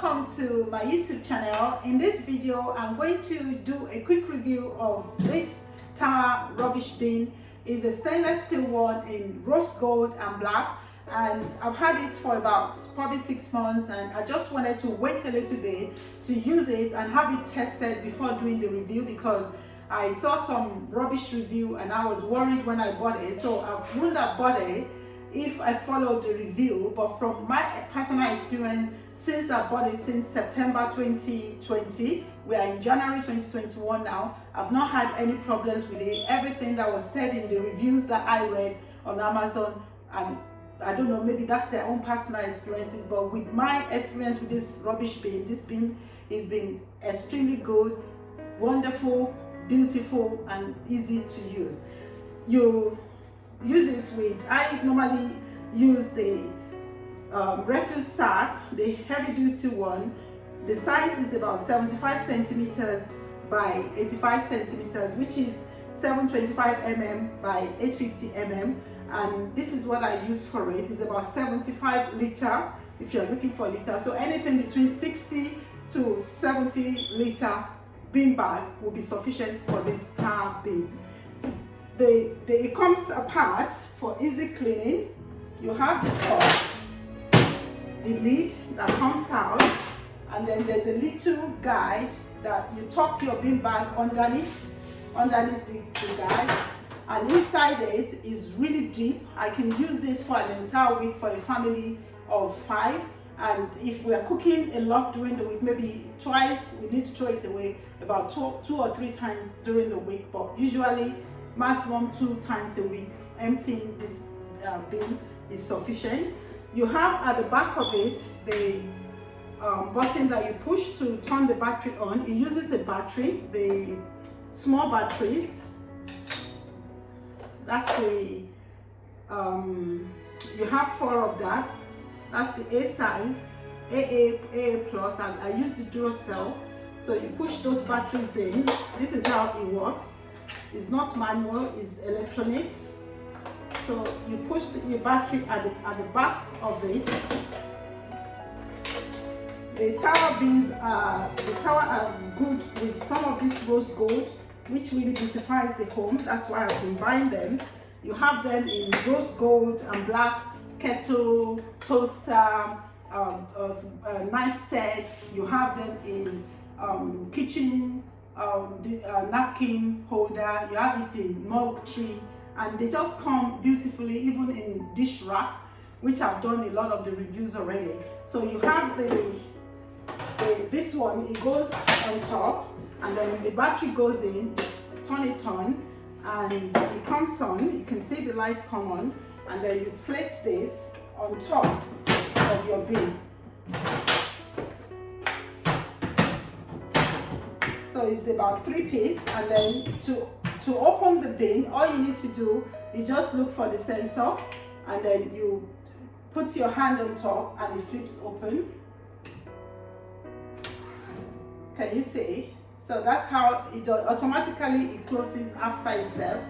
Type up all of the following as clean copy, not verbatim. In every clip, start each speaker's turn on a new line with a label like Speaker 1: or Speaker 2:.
Speaker 1: welcome to my YouTube channel. In this video I'm going to do a quick review of this tower rubbish bin. It's a stainless steel one in rose gold and black, and I've had it for about probably 6 months, and I just wanted to wait a little bit to use it and have it tested before doing the review, because I saw some rubbish review and I was worried when I bought it, so I wouldn't have bought it if I followed the review. But from my personal experience, since I bought it since September 2020, we are in January 2021 now, I've not had any problems with it. Everything that was said in the reviews that I read on Amazon, and I don't know, maybe that's their own personal experiences, but with my experience with this rubbish bin, this bin has been extremely good, wonderful, beautiful, and easy to use. You use it with, I normally use the refuse sack, the heavy duty one. The size is about 75 centimeters by 85 centimeters, which is 725 mm by 850 mm, and this is what I use for it. It's about 75 liter if you're looking for liter, so anything between 60 to 70 liter bin bag will be sufficient for this tower bin. It comes apart for easy cleaning. You have the top, the lid that comes out, and then there's a little guide that you tuck your bin bag underneath the guide, and inside it is really deep. I can use this for an entire week for a family of 5, and if we are cooking a lot during the week, maybe twice, we need to throw it away about two or three times during the week, but usually maximum 2 times a week. Emptying this bin is sufficient. You have at the back of it the button that you push to turn the battery on. It uses the battery, the small batteries. That's the you have 4 of that. That's the A size, AA plus, and I use the Duracell. So you push those batteries in. This is how it works. It's not manual, it's electronic. So you push your battery at the back of this. The tower bins are good with some of this rose gold, which really beautifies the home. That's why I've been buying them. You have them in rose gold and black, kettle, toaster, knife set. You have them in kitchen napkin holder. You have it in mug tree, and they just come beautifully, even in dish rack, which I've done a lot of the reviews already. So you have this one, it goes on top, and then the battery goes in, turn it on, and it comes on. You can see the light come on, and then you place this on top of your bin. So it's about 3 pieces, and then to open the bin, all you need to do is just look for the sensor, and then you put your hand on top and it flips open. Can you see? So that's how it does. Automatically it closes after itself.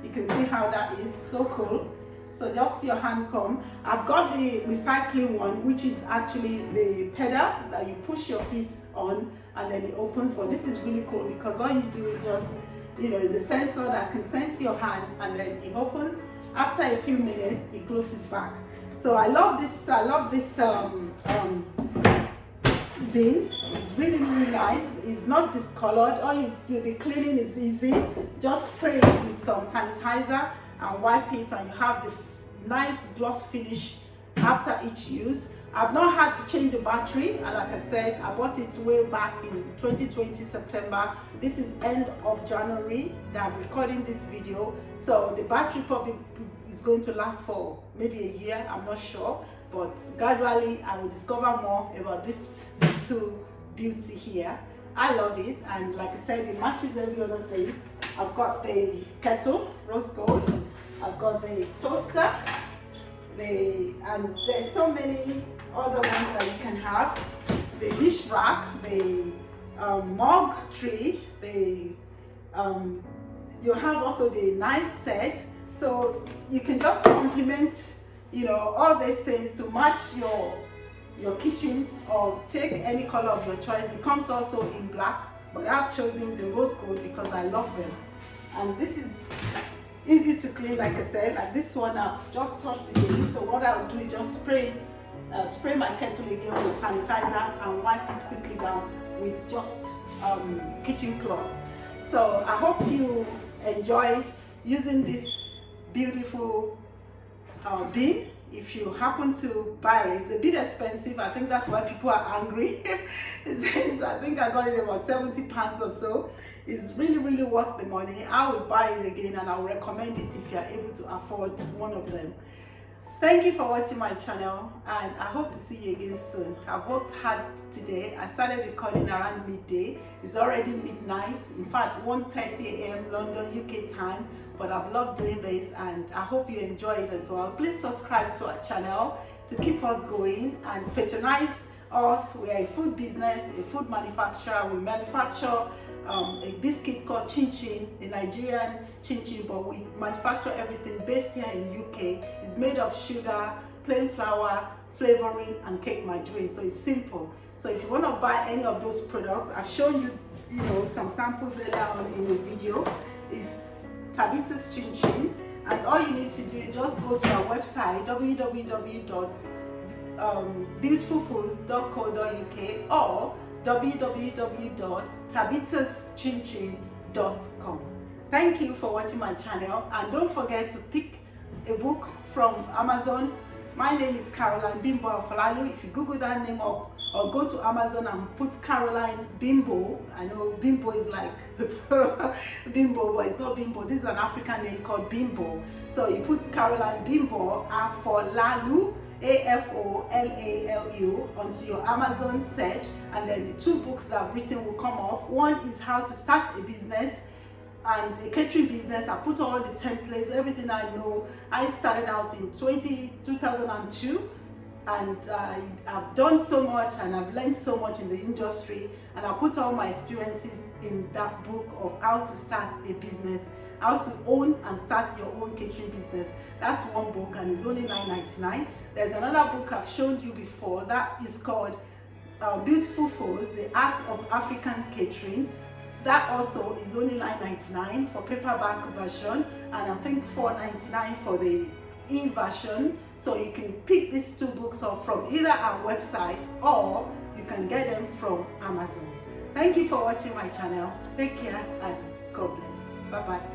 Speaker 1: You can see how that is so cool. So just your hand come. I've got the recycling one, which is actually the pedal that you push your feet on and then it opens. But this is really cool because all you do is just, it's a sensor that can sense your hand, and then it opens. After a few minutes, it closes back. So I love this bin. It's really, really nice. It's not discolored. All you do, the cleaning is easy. Just spray it with some sanitizer and wipe it, and you have the nice gloss finish after each use. I've not had to change the battery, and like I said, I bought it way back in 2020 September. This is end of January that I'm recording this video, so the battery probably is going to last for maybe a year, I'm not sure, but gradually I will discover more about this little beauty here. I love it, and like I said, it matches every other thing. I've got the kettle, rose gold. I've got the toaster, and there's so many other ones that you can have. The dish rack, the mug tree, you have also the knife set. So you can just complement, all these things to match your your kitchen, or take any color of your choice. It comes also in black, but I've chosen the rose gold because I love them. And this is easy to clean, like I said. Like this one, I've just touched it again. So what I'll do is just spray my kettle again with sanitizer and wipe it quickly down with just kitchen cloth. So I hope you enjoy using this beautiful bin. If you happen to buy it, it's a bit expensive. I think that's why people are angry. I think I got it about 70 pounds or so. It's really, really worth the money. I would buy it again, and I would recommend it if you are able to afford one of them. Thank you for watching my channel, and I hope to see you again soon. I've worked hard today. I started recording around midday. It's already midnight. In fact, 1:30 a.m. London, UK time. But I've loved doing this, and I hope you enjoy it as well. Please subscribe to our channel to keep us going and patronize us. We are a food business, a food manufacturer. We manufacture a biscuit called Chin Chin, a Nigerian Chin Chin, but we manufacture everything based here in UK. It's made of sugar, plain flour, flavoring, and cake margarine. So it's simple. So if you want to buy any of those products, I've shown you, some samples earlier on in the video. It's Tabitha's Chin Chin, and all you need to do is just go to our website www.beautifulfoods.co.uk or www.tabithaschinChin.com. Thank you for watching my channel, and don't forget to pick a book from Amazon. My name is Caroline Bimbo Afolalu. If you Google that name up or go to Amazon and put Caroline Bimbo, I know Bimbo is like Bimbo, but it's not Bimbo. This is an African name called Bimbo. So you put Caroline Bimbo Afolalu, Afolalu, onto your Amazon search, and then the two books that I've written will come up. One is how to start a business and a catering business. I put all the templates, everything I know. I started out in 2002, and I've done so much and I've learned so much in the industry, and I put all my experiences in that book of how to start a business, how to own and start your own catering business. That's one book, and it's only $9.99. There's another book I've shown you before that is called Beautiful Foods, The Art of African Catering. That also is only $9.99 for paperback version, and I think $4.99 for the e-version. So you can pick these two books up from either our website or you can get them from Amazon. Thank you for watching my channel. Take care and God bless. Bye bye.